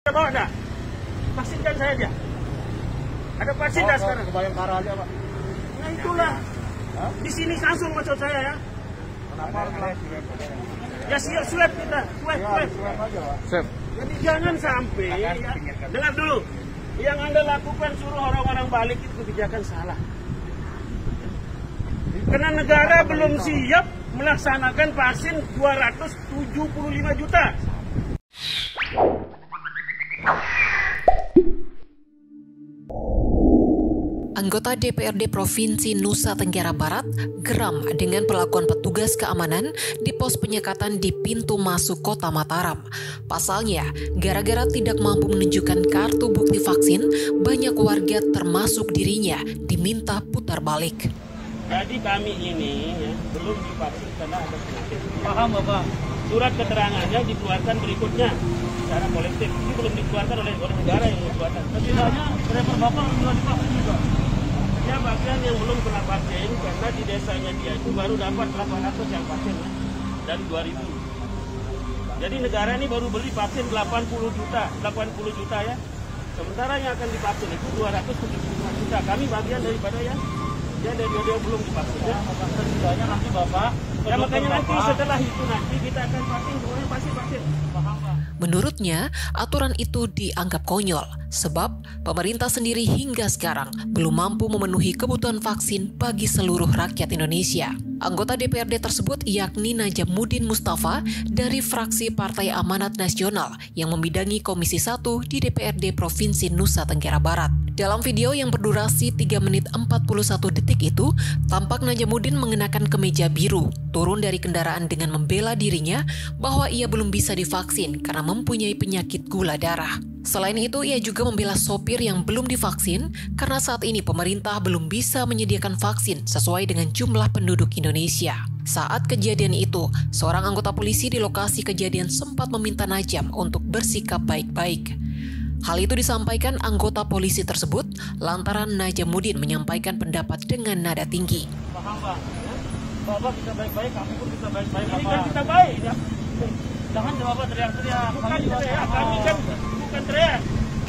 Ada bawa enggak? Vaksinkan saya aja. Ada vaksin dah sekarang. Ke Bayangkara aja, Pak. Nah itulah. Di sini langsung maksud saya ya. Kenapa? Ya siap swab kita. Swab. Aja, Pak. Sip. Jadi jangan sampai ya, dengar dulu. Yang Anda lakukan suruh orang-orang balik itu kebijakan salah. Karena negara belum siap melaksanakan vaksin 275 juta. Anggota DPRD Provinsi Nusa Tenggara Barat geram dengan perlakuan petugas keamanan di pos penyekatan di pintu masuk kota Mataram. Pasalnya, gara-gara tidak mampu menunjukkan kartu bukti vaksin, banyak warga termasuk dirinya diminta putar balik. Jadi kami ini ya, belum divaksin karena ada penyakit. Paham, Bapak. Surat keterangannya dikeluarkan berikutnya secara kolektif. Ini belum dikeluarkan oleh negara yang dikeluarkan. Setidaknya driver Bapak sudah divaksin juga. Ya bagian yang belum kena vaksin karena di desanya dia itu baru dapat 800 yang vaksin ya, dari 2000. Jadi negara ini baru beli vaksin 80 juta ya. Sementara yang akan divaksin itu 275 juta. Kami bagian daripada ya dari dia belum divaksin ya. Setidaknya nanti Bapak. Ya makanya nanti setelah itu nanti kita akan vaksin semuanya pasti vaksin. Paham, Pak. Menurutnya, aturan itu dianggap konyol sebab pemerintah sendiri hingga sekarang belum mampu memenuhi kebutuhan vaksin bagi seluruh rakyat Indonesia. Anggota DPRD tersebut yakni Najamuddin Mustafa dari fraksi Partai Amanat Nasional yang membidangi Komisi 1 di DPRD Provinsi Nusa Tenggara Barat. Dalam video yang berdurasi 3 menit 41 detik itu, tampak Najamuddin mengenakan kemeja biru, turun dari kendaraan dengan membela dirinya bahwa ia belum bisa divaksin karena mempunyai penyakit gula darah. Selain itu, ia juga membela sopir yang belum divaksin karena saat ini pemerintah belum bisa menyediakan vaksin sesuai dengan jumlah penduduk Indonesia. Saat kejadian itu, seorang anggota polisi di lokasi kejadian sempat meminta Najam untuk bersikap baik-baik. Hal itu disampaikan anggota polisi tersebut lantaran Najamuddin menyampaikan pendapat dengan nada tinggi. Paham, Pak. Bapak kita baik-baik, kami pun bisa baik-baik, Ini Bapak. kan kita baik ya. Jangan Bapak teriak-teriak. Bukan Kami juga teriak, sama. kami kan bukan teriak.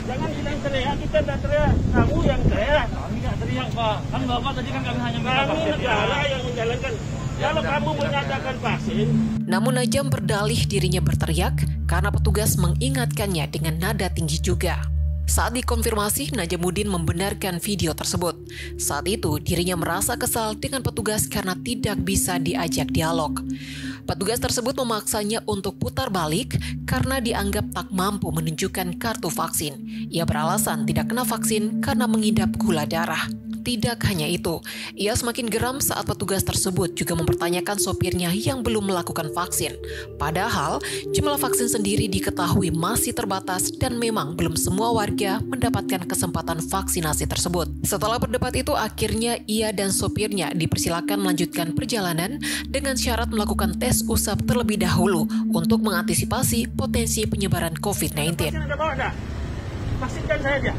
Jangan bilang teriak, kita tidak teriak. Kamu yang teriak. Kami nggak teriak, Pak. Kan Bapak tadi kan kami hanya minta Kami vaksin. negara yang menjalankan. Kalau kamu menyatakan vaksin, Namun Najam berdalih dirinya berteriak karena petugas mengingatkannya dengan nada tinggi juga. Saat dikonfirmasi, Najamuddin membenarkan video tersebut. Saat itu, dirinya merasa kesal dengan petugas karena tidak bisa diajak dialog. Petugas tersebut memaksanya untuk putar balik karena dianggap tak mampu menunjukkan kartu vaksin. Ia beralasan tidak kena vaksin karena mengidap gula darah. Tidak hanya itu, ia semakin geram saat petugas tersebut juga mempertanyakan sopirnya yang belum melakukan vaksin. Padahal, jumlah vaksin sendiri diketahui masih terbatas dan memang belum semua warga mendapatkan kesempatan vaksinasi tersebut. Setelah berdebat itu, akhirnya ia dan sopirnya dipersilakan melanjutkan perjalanan dengan syarat melakukan tes usap terlebih dahulu untuk mengantisipasi potensi penyebaran COVID-19. vaksin ada bawa enggak? Vaksinkan saya aja.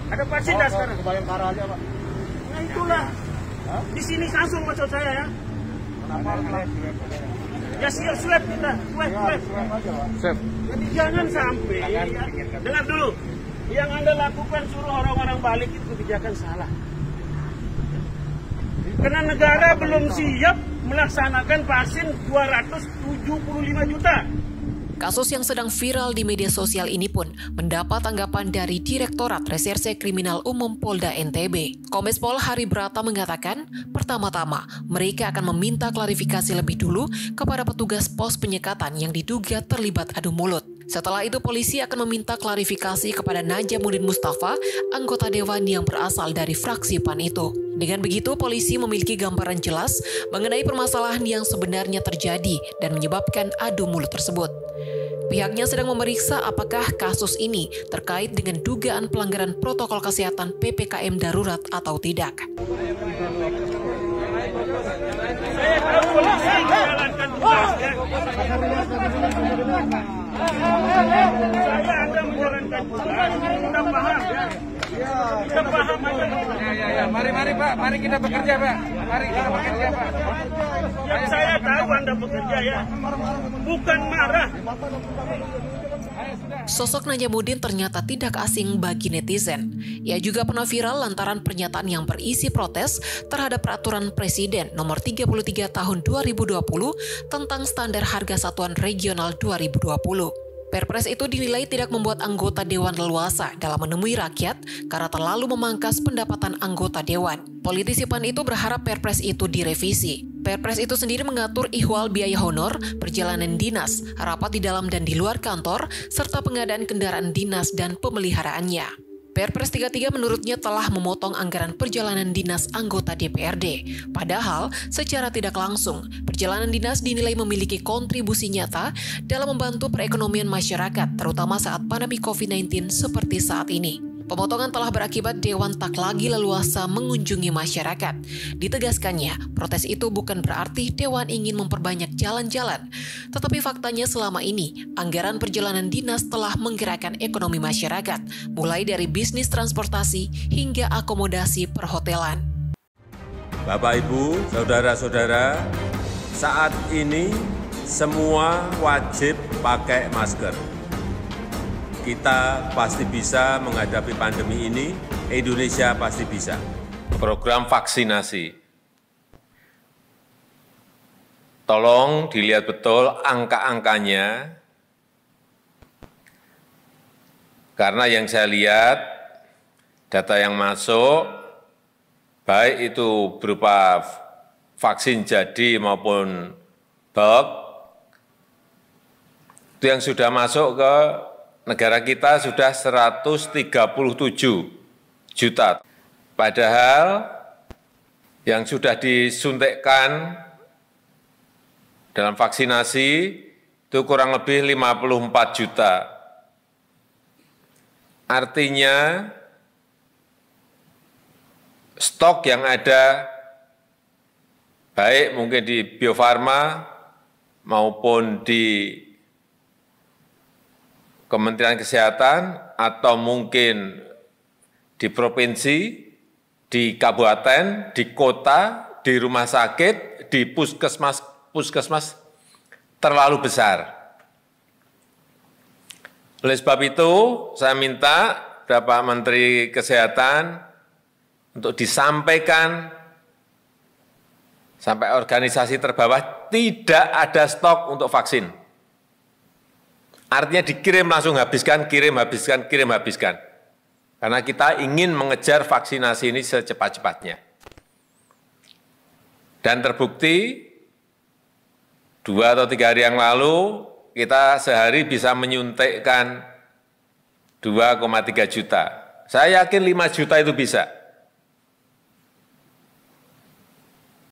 Ada vaksin dah sekarang. Ke Bayangkara aja, Pak. Nah itulah. Di sini langsung maksud saya ya. Kenapa? Ya siap swab kita. Swab. Aja, Pak. Sip. Jadi jangan sampai ya, dengar dulu. Yang Anda lakukan suruh orang-orang balik itu kebijakan salah. Karena negara belum siap melaksanakan vaksin 275 juta. Kasus yang sedang viral di media sosial ini pun mendapat tanggapan dari Direktorat Reserse Kriminal Umum Polda NTB. Kombes Pol Hari Brata mengatakan, pertama-tama mereka akan meminta klarifikasi lebih dulu kepada petugas pos penyekatan yang diduga terlibat adu mulut. Setelah itu polisi akan meminta klarifikasi kepada Najamuddin Mustafa, anggota dewan yang berasal dari fraksi PAN itu. Dengan begitu, polisi memiliki gambaran jelas mengenai permasalahan yang sebenarnya terjadi dan menyebabkan adu mulut tersebut. Pihaknya sedang memeriksa apakah kasus ini terkait dengan dugaan pelanggaran protokol kesehatan PPKM darurat atau tidak. Saya tahu polisi menjalankan tugasnya. Saya Anda menjalankan tugas. Kita paham ya. Kita paham aja. Ya. Mari Pak, mari kita bekerja Pak. Mari kita bekerja Pak. Yang saya tahu Anda bekerja ya. Bukan marah. Sosok Najamuddin ternyata tidak asing bagi netizen. Ia juga pernah viral lantaran pernyataan yang berisi protes terhadap peraturan Presiden nomor 33 tahun 2020 tentang standar harga satuan regional 2020. Perpres itu dinilai tidak membuat anggota Dewan leluasa dalam menemui rakyat karena terlalu memangkas pendapatan anggota Dewan. Politisi PAN itu berharap Perpres itu direvisi. Perpres itu sendiri mengatur ihwal biaya honor, perjalanan dinas, rapat di dalam dan di luar kantor, serta pengadaan kendaraan dinas dan pemeliharaannya. Perpres 33 menurutnya telah memotong anggaran perjalanan dinas anggota DPRD. Padahal, secara tidak langsung, perjalanan dinas dinilai memiliki kontribusi nyata dalam membantu perekonomian masyarakat, terutama saat pandemi COVID-19 seperti saat ini. Pemotongan telah berakibat Dewan tak lagi leluasa mengunjungi masyarakat. Ditegaskannya, protes itu bukan berarti Dewan ingin memperbanyak jalan-jalan. Tetapi faktanya selama ini, anggaran perjalanan dinas telah menggerakkan ekonomi masyarakat, mulai dari bisnis transportasi hingga akomodasi perhotelan. Bapak, Ibu, Saudara-saudara, saat ini semua wajib pakai masker. Kita pasti bisa menghadapi pandemi ini, Indonesia pasti bisa. Program vaksinasi. Tolong dilihat betul angka-angkanya, karena yang saya lihat, data yang masuk, baik itu berupa vaksin jadi maupun bulk, itu yang sudah masuk ke negara kita sudah 137 juta. Padahal yang sudah disuntikkan dalam vaksinasi itu kurang lebih 54 juta. Artinya stok yang ada baik mungkin di Bio Farma maupun di Kementerian Kesehatan atau mungkin di provinsi, di kabupaten, di kota, di rumah sakit, di puskesmas terlalu besar. Oleh sebab itu, saya minta Bapak Menteri Kesehatan untuk disampaikan sampai organisasi terbawah tidak ada stok untuk vaksin. Artinya dikirim langsung habiskan, kirim habiskan, kirim habiskan. Karena kita ingin mengejar vaksinasi ini secepat-cepatnya. Dan terbukti 2 atau 3 hari yang lalu kita sehari bisa menyuntikkan 2,3 juta. Saya yakin 5 juta itu bisa.